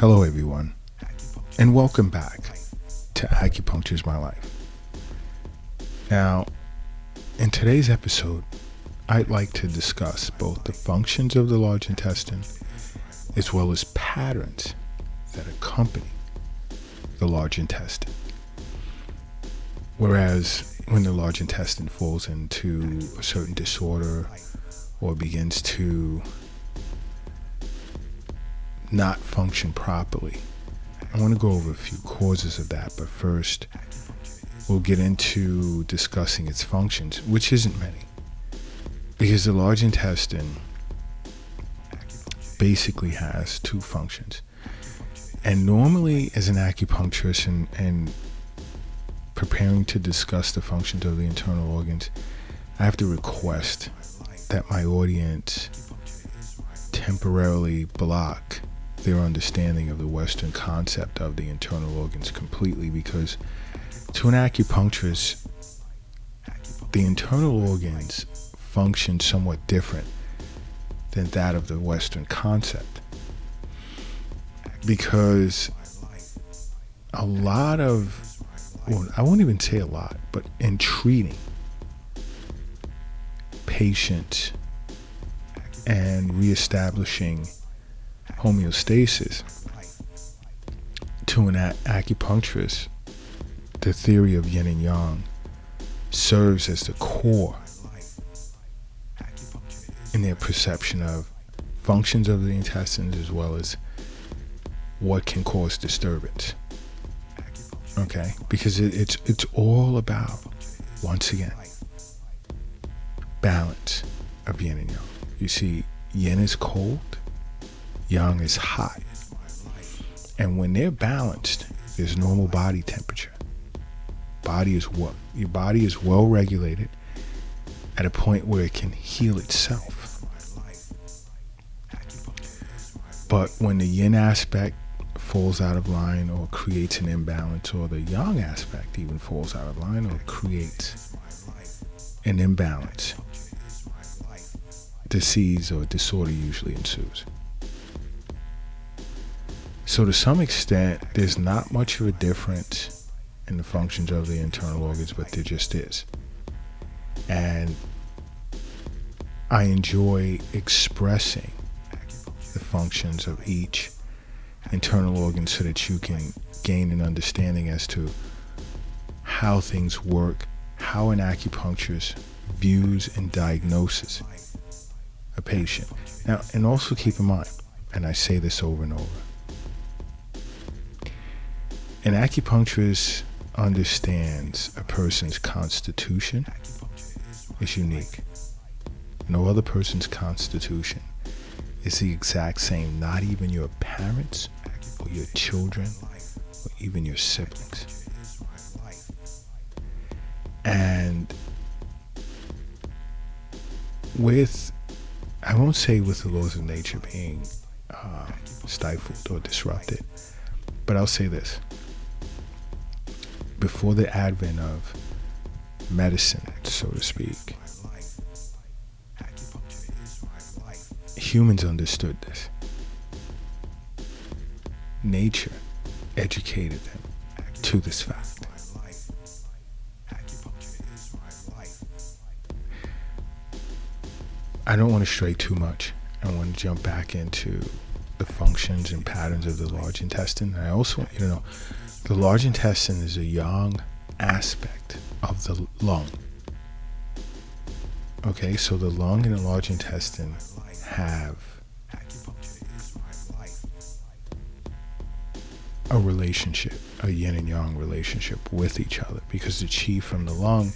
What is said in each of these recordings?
Hello everyone, and welcome back to Acupuncture is My Life. Now, in today's episode, I'd like to discuss both the functions of the large intestine as well as patterns that accompany the large intestine. Whereas when the large intestine falls into a certain disorder or begins to not function properly, I want to go over a few causes of that, but first we'll get into discussing its functions, which isn't many, because the large intestine basically has two functions. And normally, as an acupuncturist and preparing to discuss the functions of the internal organs, I have to request that my audience temporarily block their understanding of the Western concept of the internal organs completely, because to an acupuncturist, the internal organs function somewhat different than that of the Western concept. Because a lot of, well, I won't even say a lot, but in treating patients and reestablishing homeostasis, to an acupuncturist, the theory of yin and yang serves as the core in their perception of functions of the intestines as well as what can cause disturbance. Okay, because it's all about, once again, balance of yin and yang. You see, yin is cold, yang is hot, and when they're balanced, there's normal body temperature. Your body is well regulated at a point where it can heal itself. But when the yin aspect falls out of line or creates an imbalance, or the yang aspect even falls out of line or creates an imbalance, disease or disorder usually ensues. So to some extent, there's not much of a difference in the functions of the internal organs, but there just is. And I enjoy expressing the functions of each internal organ so that you can gain an understanding as to how things work, how an acupuncturist views and diagnoses a patient. Now, and also keep in mind, and I say this over and over, an acupuncturist understands a person's constitution is unique. No other person's constitution is the exact same, not even your parents or your children or even your siblings. And I won't say with the laws of nature being stifled or disrupted, but I'll say this. Before the advent of medicine, so to speak, humans understood this. Nature educated them to this fact. I don't want to stray too much. I want to jump back into the functions and patterns of the large intestine. And I also want you to know the large intestine is a yang aspect of the lung. Okay, so the lung and the large intestine have a relationship, a yin and yang relationship with each other, because the qi from the lung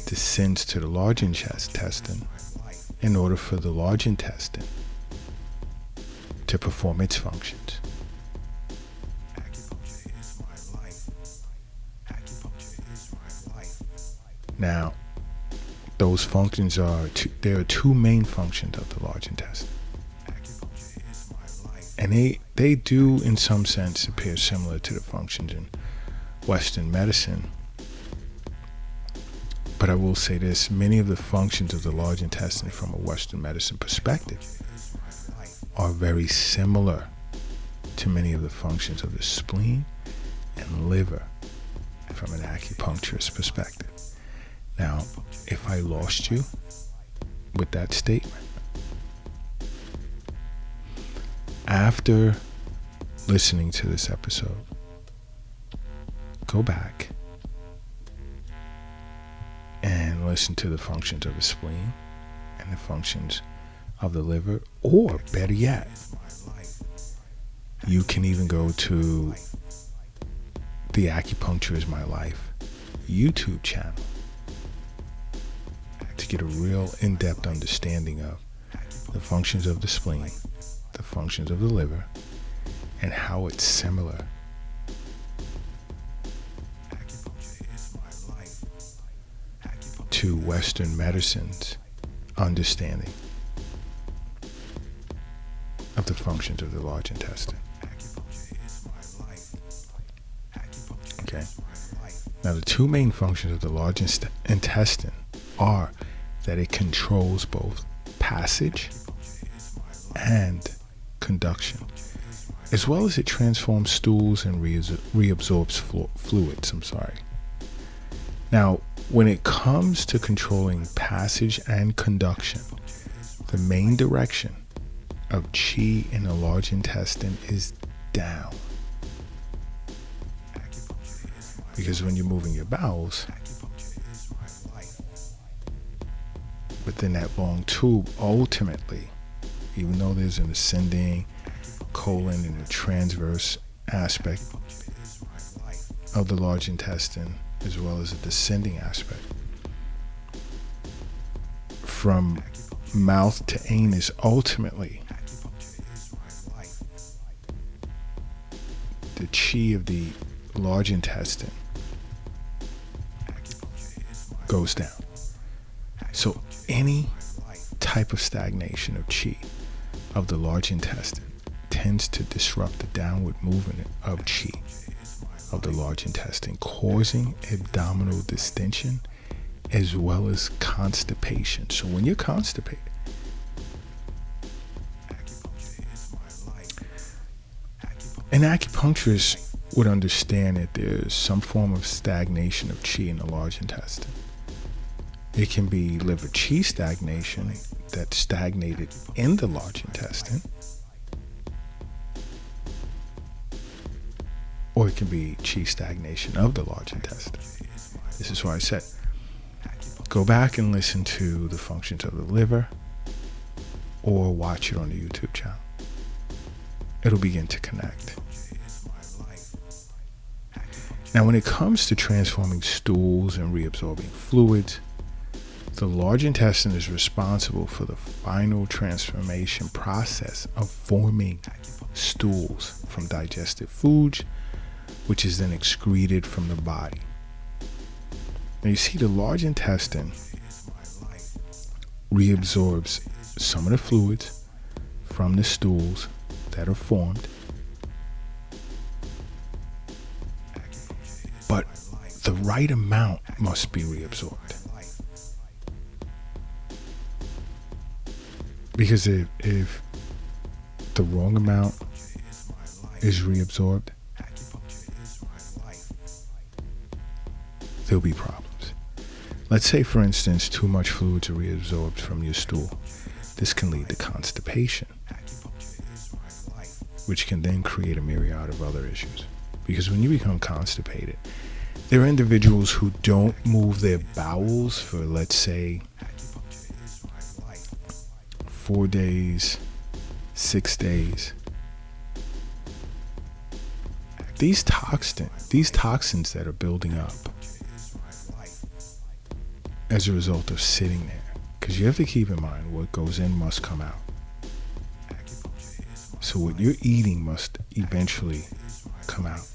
descends to the large intestine in order for the large intestine to perform its functions. Now, those functions there are two main functions of the large intestine. And they do, in some sense, appear similar to the functions in Western medicine. But I will say this, many of the functions of the large intestine from a Western medicine perspective are very similar to many of the functions of the spleen and liver from an acupuncturist perspective. Now, if I lost you with that statement, after listening to this episode, go back and listen to the functions of the spleen and the functions of the liver, or better yet, you can even go to the Acupuncture is My Life YouTube channel to get a real in-depth understanding of the functions of the spleen, the functions of the liver, and how it's similar to Western medicine's understanding of the functions of the large intestine. Okay. Now, the two main functions of the large intestine are that it controls both passage and conduction, as well as it transforms stools and reabsorbs fluids. Now, when it comes to controlling passage and conduction, the main direction of chi in the large intestine is down. Because when you're moving your bowels, within that long tube, ultimately, even though there's an ascending colon and a transverse aspect of the large intestine, as well as a descending aspect, from mouth to anus, ultimately, the chi of the large intestine goes down. So any type of stagnation of chi of the large intestine tends to disrupt the downward movement of chi of the large intestine, causing abdominal distension as well as constipation. So when you're constipated, an acupuncturist would understand that there's some form of stagnation of chi in the large intestine. It can be liver chi stagnation that's stagnated in the large intestine, or it can be chi stagnation of the large intestine. This is why I said, go back and listen to the functions of the liver, or watch it on the YouTube channel. It'll begin to connect. Now, when it comes to transforming stools and reabsorbing fluids, the large intestine is responsible for the final transformation process of forming stools from digested foods, which is then excreted from the body. Now, you see, the large intestine reabsorbs some of the fluids from the stools that are formed, but the right amount must be reabsorbed. Because if the wrong amount is reabsorbed, there'll be problems. Let's say, for instance, too much fluids are reabsorbed from your stool. This can lead to constipation, which can then create a myriad of other issues. Because when you become constipated, there are individuals who don't move their bowels for, let's say, 4 days, 6 days. These toxins that are building up as a result of sitting there, because you have to keep in mind, what goes in must come out. So what you're eating must eventually come out.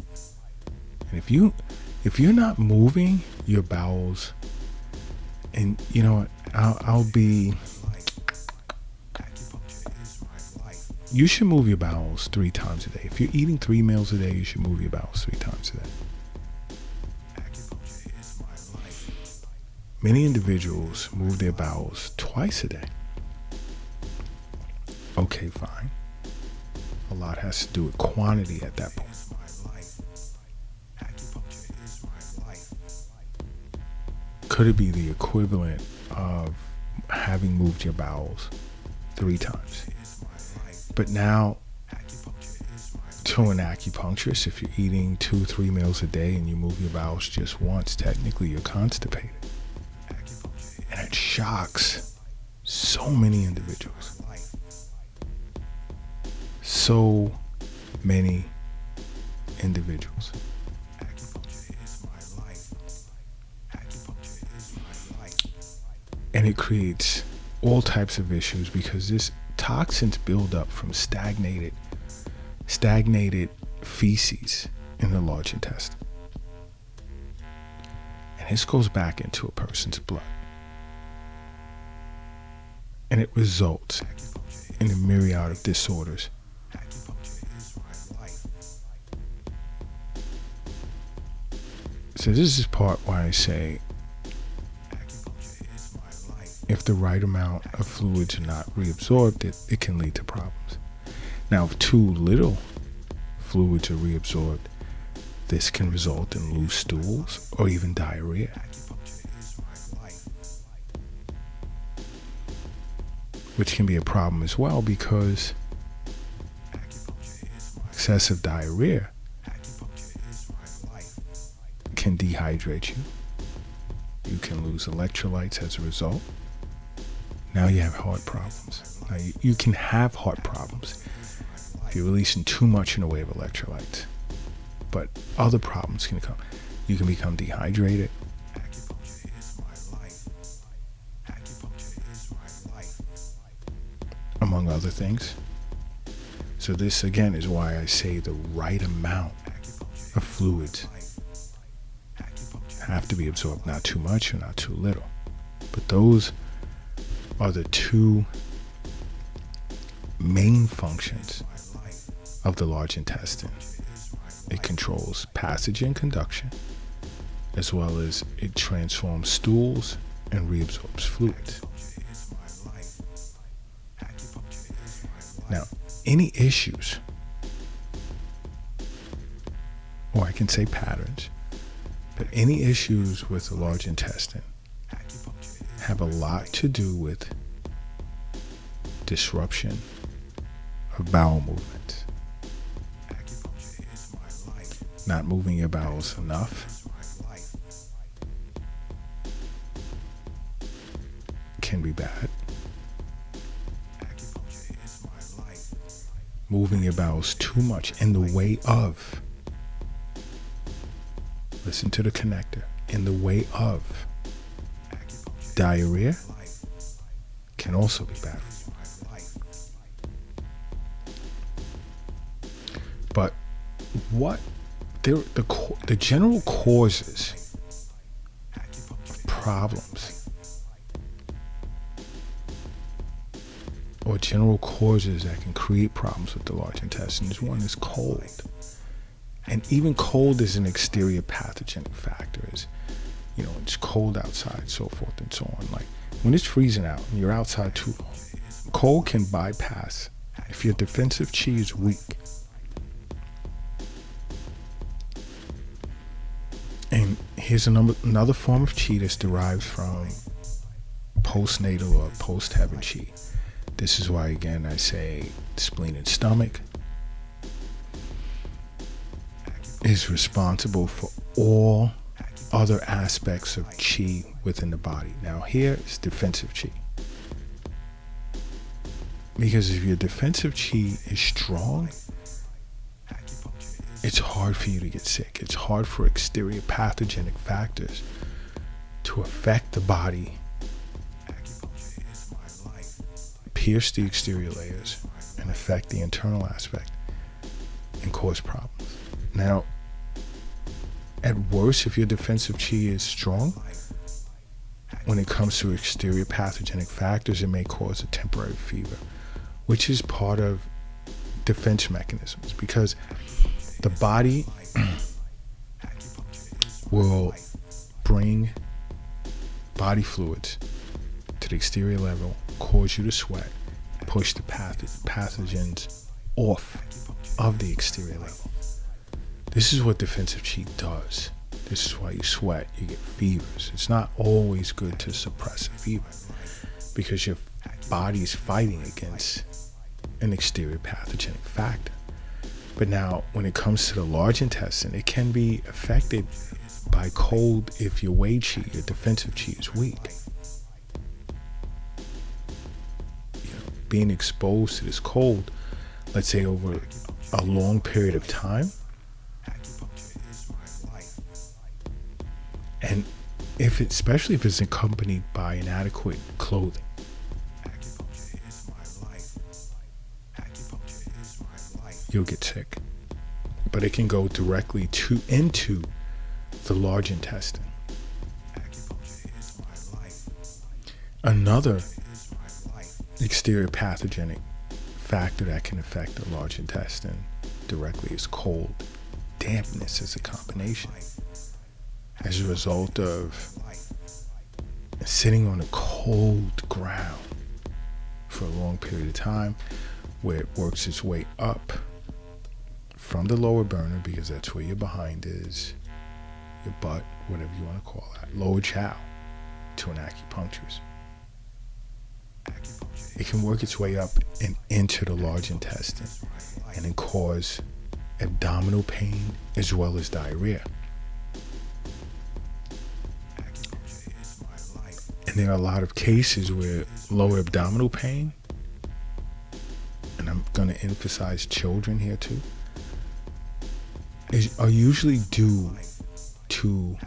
And if you're not moving your bowels, and you know what, I'll be. You should move your bowels 3 times a day. If you're eating 3 meals a day, you should move your bowels 3 times a day. Many individuals move their bowels twice a day. Okay, fine. A lot has to do with quantity at that point. Could it be the equivalent of having moved your bowels 3 times? But now, to an acupuncturist, if you're eating 2-3 meals a day and you move your bowels just once, technically you're constipated. And it shocks so many individuals. So many individuals. And it creates all types of issues because this toxins build up from stagnated feces in the large intestine. And this goes back into a person's blood. And it results in a myriad of disorders. So this is part why I say, if the right amount of fluids are not reabsorbed, it can lead to problems. Now, if too little fluids are reabsorbed, this can result in loose stools or even diarrhea. Which can be a problem as well because excessive diarrhea can dehydrate you. You can lose electrolytes as a result. Now you have heart problems. Now you can have heart problems if you're releasing too much in the way of electrolytes. But other problems can come. You can become dehydrated. Among other things. So this again is why I say the right amount of fluids have to be absorbed, not too much or not too little. But those are the 2 main functions of the large intestine. It controls passage and conduction, as well as it transforms stools and reabsorbs fluids. Now, any issues, or I can say patterns, but any issues with the large intestine have a lot to do with disruption of bowel movement. Not moving your bowels enough can be bad. Moving your bowels too much in the way of, listen to the connector, in the way of diarrhea can also be bad for you. But what the general causes of problems, or general causes that can create problems with the large intestine, is one is cold. And even cold is an exterior pathogenic factor. It's cold outside, so forth and so on. Like when it's freezing out and you're outside too long, cold can bypass. If your defensive chi is weak, and here's another form of chi that's derived from postnatal or post-heaven chi. This is why, again, I say spleen and stomach is responsible for all other aspects of chi within the body. Now here is defensive chi. Because if your defensive chi is strong, it's hard for you to get sick. It's hard for exterior pathogenic factors to affect the body, pierce the exterior layers, and affect the internal aspect and cause problems. Now, at worst, if your defensive chi is strong, when it comes to exterior pathogenic factors, it may cause a temporary fever, which is part of defense mechanisms, because the body will bring body fluids to the exterior level, cause you to sweat, push the pathogens off of the exterior level. This is what defensive chi does. This is why you sweat, you get fevers. It's not always good to suppress a fever because your body's fighting against an exterior pathogenic factor. But now, when it comes to the large intestine, it can be affected by cold if your wei chi, your defensive chi, is weak. Being exposed to this cold, let's say over a long period of time, and especially if it's accompanied by inadequate clothing. You'll get sick. But it can go directly into the large intestine. Another exterior pathogenic factor that can affect the large intestine directly is cold. Dampness is a combination. As a result of sitting on a cold ground for a long period of time, where it works its way up from the lower burner, because that's where your behind is, your butt, whatever you want to call that, lower chow, to an acupuncturist. It can work its way up and into the large intestine and then cause abdominal pain as well as diarrhea. And there are a lot of cases where lower abdominal pain, and I'm going to emphasize children here too, are usually due to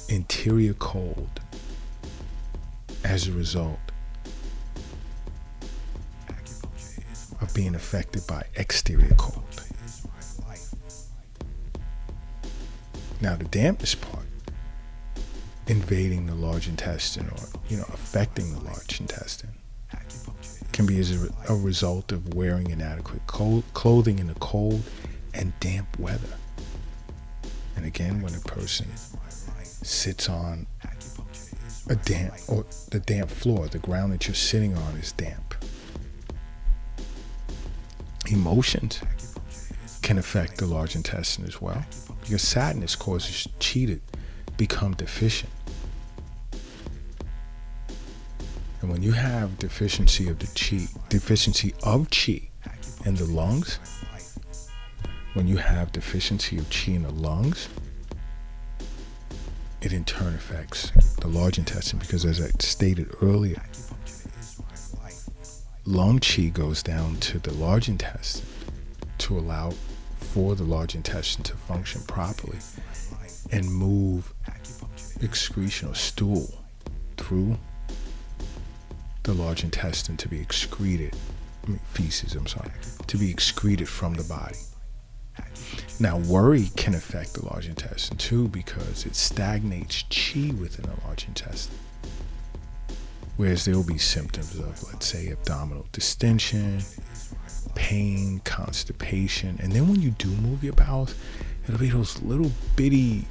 interior cold as a result of being affected by exterior cold. Now, the dampness part, invading the large intestine or affecting the large intestine, can be as a result of wearing inadequate clothing in the cold and damp weather. And again, when a person sits on a damp, or the damp floor, the ground that you're sitting on is damp. Emotions can affect the large intestine as well, because sadness causes chi to become deficient. And when you have deficiency of chi in the lungs, when you have deficiency of chi in the lungs, it in turn affects the large intestine, because as I stated earlier, lung chi goes down to the large intestine to allow for the large intestine to function properly and move excretion or stool through the large intestine to be excreted, to be excreted from the body. Now, worry can affect the large intestine too, because it stagnates chi within the large intestine. Whereas there will be symptoms of, let's say, abdominal distension, pain, constipation. And then when you do move your bowels, it'll be those little bitty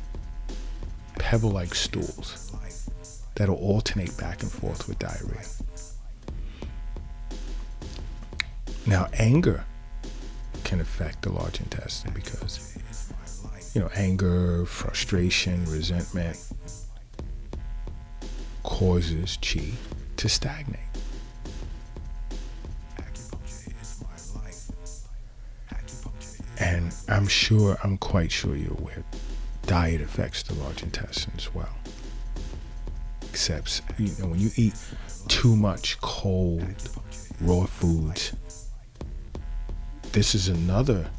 pebble-like stools that'll alternate back and forth with diarrhea. Now, anger can affect the large intestine because, anger, frustration, resentment causes chi to stagnate. And I'm quite sure you're aware, diet affects the large intestine as well. Except, when you eat too much cold, raw foods, this is another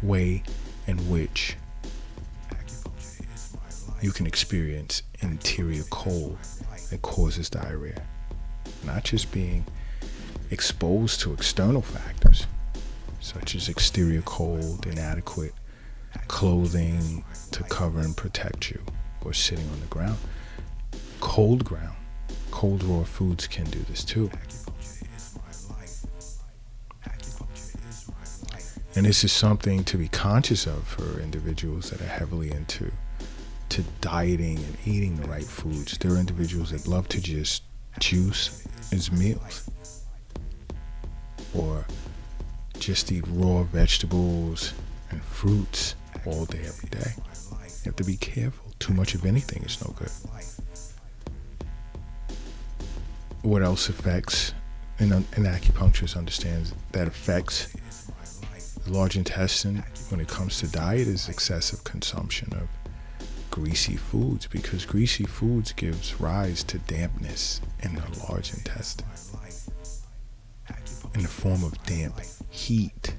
way in which you can experience interior cold that causes diarrhea. Not just being exposed to external factors, such as exterior cold, inadequate clothing to cover and protect you, or sitting on the ground. Cold raw foods can do this too. And this is something to be conscious of for individuals that are heavily into dieting and eating the right foods. There are individuals that love to just juice as meals. or just eat raw vegetables and fruits all day, every day. You have to be careful. Too much of anything is no good. What else affects, and acupuncturist understands that affects the large intestine when it comes to diet, is excessive consumption of greasy foods, because greasy foods gives rise to dampness in the large intestine in the form of damp heat.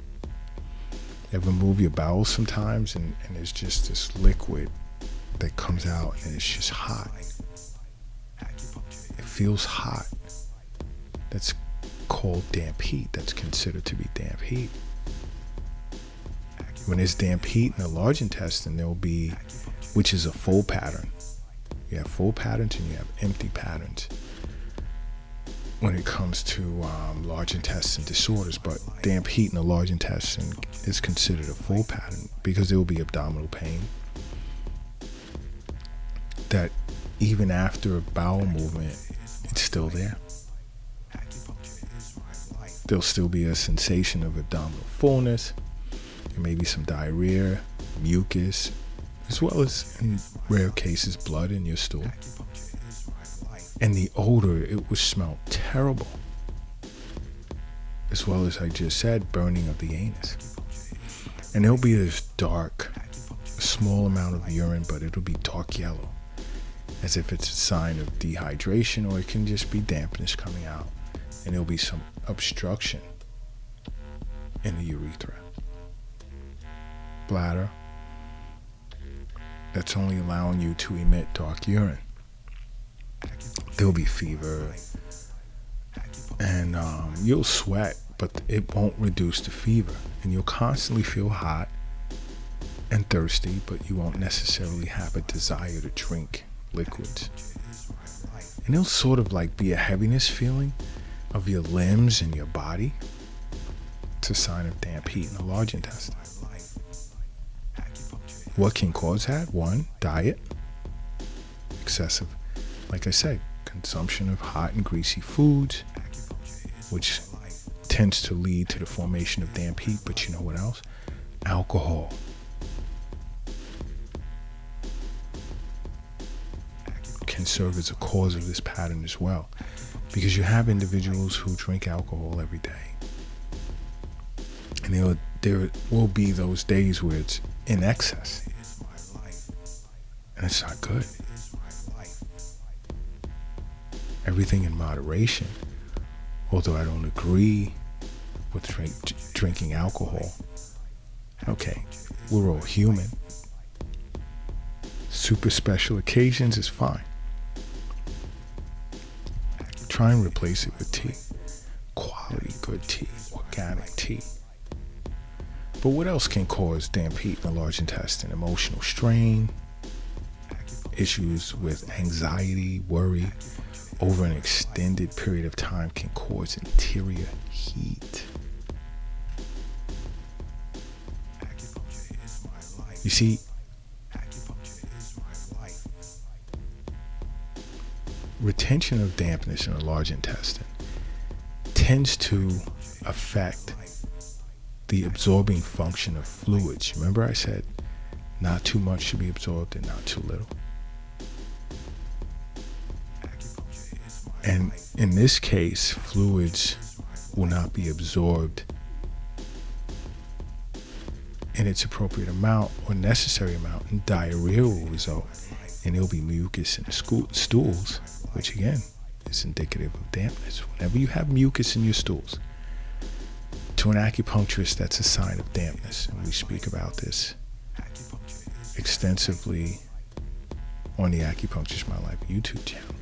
Ever move your bowels sometimes and there's just this liquid that comes out and it's just hot. It feels hot. That's called damp heat. That's considered to be damp heat. When there's damp heat in the large intestine, there'll be, which is a full pattern. You have full patterns and you have empty patterns when it comes to large intestine disorders. But damp heat in the large intestine is considered a full pattern because there will be abdominal pain that even after a bowel movement, it's still there. There'll still be a sensation of abdominal fullness. There may be some diarrhea, mucus, as well as, in rare cases, blood in your stool. And the odor, it would smell terrible. As well as I just said, burning of the anus. And there'll be this dark, small amount of urine, but it'll be dark yellow, as if it's a sign of dehydration, or it can just be dampness coming out. And there'll be some obstruction in the urethra. Bladder, that's only allowing you to emit dark urine. There'll be fever, and you'll sweat, but it won't reduce the fever. And you'll constantly feel hot and thirsty, but you won't necessarily have a desire to drink liquids. And it'll sort of like be a heaviness feeling of your limbs and your body. It's a sign of damp heat in the large intestine. What can cause that? One, diet. Excessive, like I said, consumption of hot and greasy foods, which tends to lead to the formation of damp heat. But you know what else? Alcohol. Can serve as a cause of this pattern as well, because you have individuals who drink alcohol every day, and there will be those days where it's in excess, and it's not good. Everything in moderation, although I don't agree with drinking alcohol. Okay, we're all human. Super special occasions is fine. Try and replace it with tea. Quality, good tea, organic tea. But what else can cause damp heat in the large intestine? Emotional strain, issues with anxiety, worry, over an extended period of time can cause interior heat. You see, retention of dampness in the large intestine tends to affect the absorbing function of fluids. Remember I said not too much should be absorbed and not too little. And in this case, fluids will not be absorbed in its appropriate amount or necessary amount, and diarrhea will result, and there'll be mucus in the stools, which again is indicative of dampness. Whenever you have mucus in your stools, to an acupuncturist, that's a sign of dampness, and we speak about this extensively on the Acupuncture My Life YouTube channel.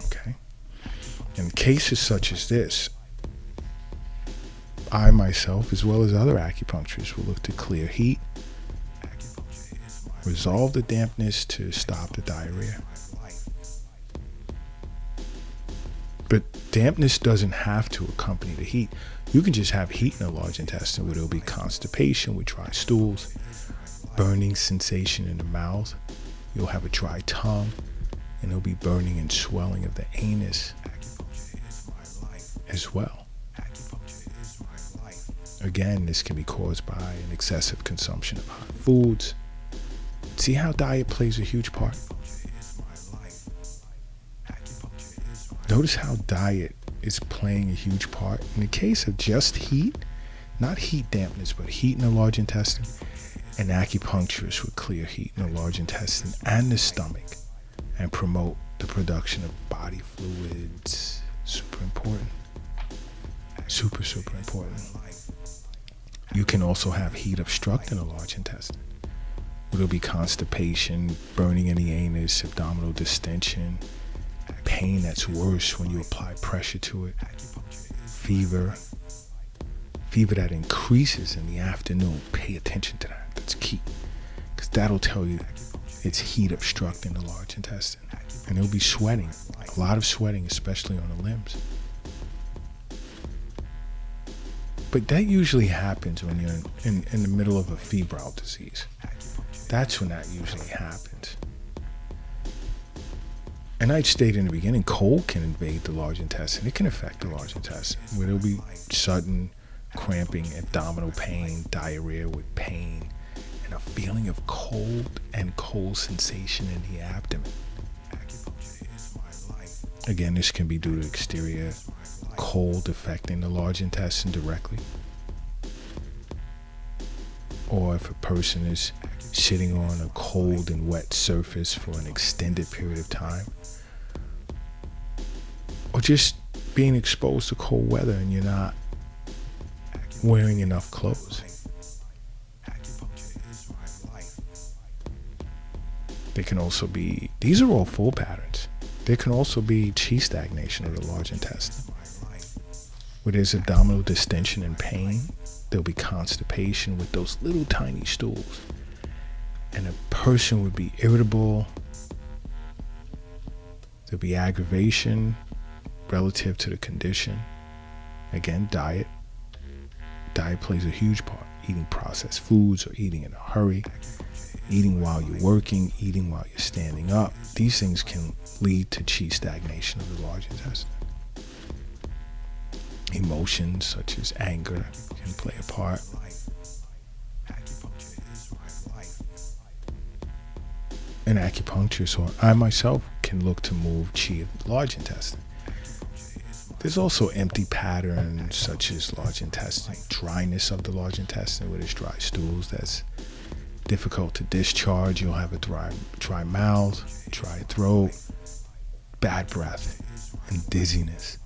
Okay? In cases such as this, I myself, as well as other acupuncturists, will look to clear heat, resolve the dampness to stop the diarrhea. But dampness doesn't have to accompany the heat. You can just have heat in the large intestine where there'll be constipation with dry stools, burning sensation in the mouth. You'll have a dry tongue. And there'll be burning and swelling of the anus as well. Again, this can be caused by an excessive consumption of hot foods. See how diet plays a huge part? Notice how diet is playing a huge part. In the case of just heat, not heat dampness, but heat in the large intestine, an acupuncturist would clear heat in the large intestine and the stomach and promote the production of body fluids. Super important. Super, super important. You can also have heat obstruct in the large intestine. There'll be constipation, burning in the anus, abdominal distension, pain that's worse when you apply pressure to it, fever that increases in the afternoon. Pay attention to that. That's key, because that'll tell you it's heat obstructing the large intestine. And there'll be sweating, a lot of sweating, especially on the limbs. But that usually happens when you're in the middle of a febrile disease. That's when that usually happens. And I'd stated in the beginning, cold can invade the large intestine. It can affect the large intestine, where there'll be sudden cramping, abdominal pain, diarrhea with pain, and a feeling of cold sensation in the abdomen. Again, this can be due to exterior cold affecting the large intestine directly, or if a person is sitting on a cold and wet surface for an extended period of time, or just being exposed to cold weather and you're not wearing enough clothes. There can also be, these are all full patterns. There can also be chi stagnation of the large intestine, where there's abdominal distension and pain. There'll be constipation with those little tiny stools. And a person would be irritable. There'll be aggravation relative to the condition. Again, diet. Diet plays a huge part. Eating processed foods or eating in a hurry. Eating while you're working, eating while you're standing up. These things can lead to chi stagnation of the large intestine. Emotions such as anger can play a part. An acupuncturist, or I myself, can look to move chi of the large intestine. There's also empty patterns such as large intestine, dryness of the large intestine, where there's dry stools that's difficult to discharge. You'll have a dry mouth, dry throat, bad breath, and dizziness.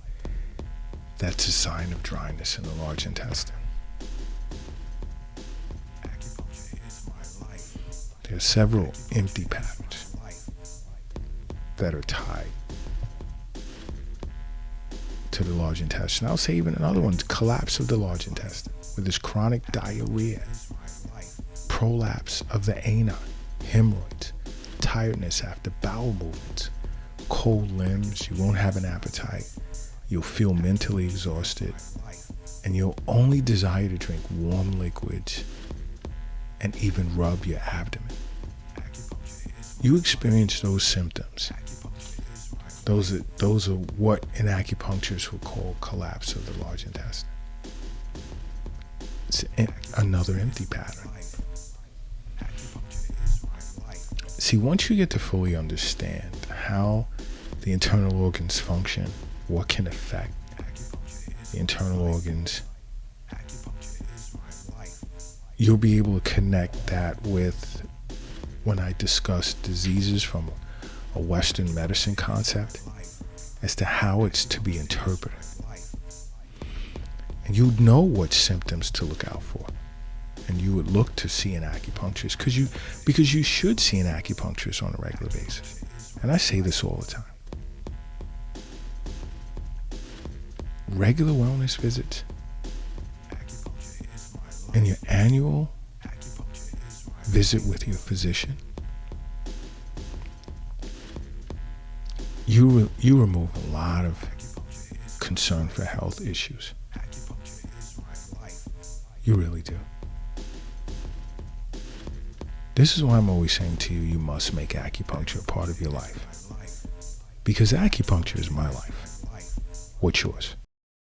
That's a sign of dryness in the large intestine. There are several empty patterns that are tied to the large intestine. I'll say even another one's collapse of the large intestine, where there's chronic diarrhea, prolapse of the ani, hemorrhoids, tiredness after bowel movements, cold limbs. You won't have an appetite. You'll feel mentally exhausted, and you'll only desire to drink warm liquids and even rub your abdomen. You experience those symptoms. Those are what an acupuncturist would call collapse of the large intestine. It's another empty pattern. See, once you get to fully understand how the internal organs function, what can affect the internal organs, you'll be able to connect that with when I discuss diseases from a Western medicine concept as to how it's to be interpreted. And you'd know what symptoms to look out for. And you would look to see an acupuncturist because you should see an acupuncturist on a regular basis. And I say this all the time. Regular wellness visits and your annual visit with your physician, you remove a lot of concern for health issues. You really do. This is why I'm always saying to you, you must make acupuncture a part of your life. Because acupuncture is my life. What's yours?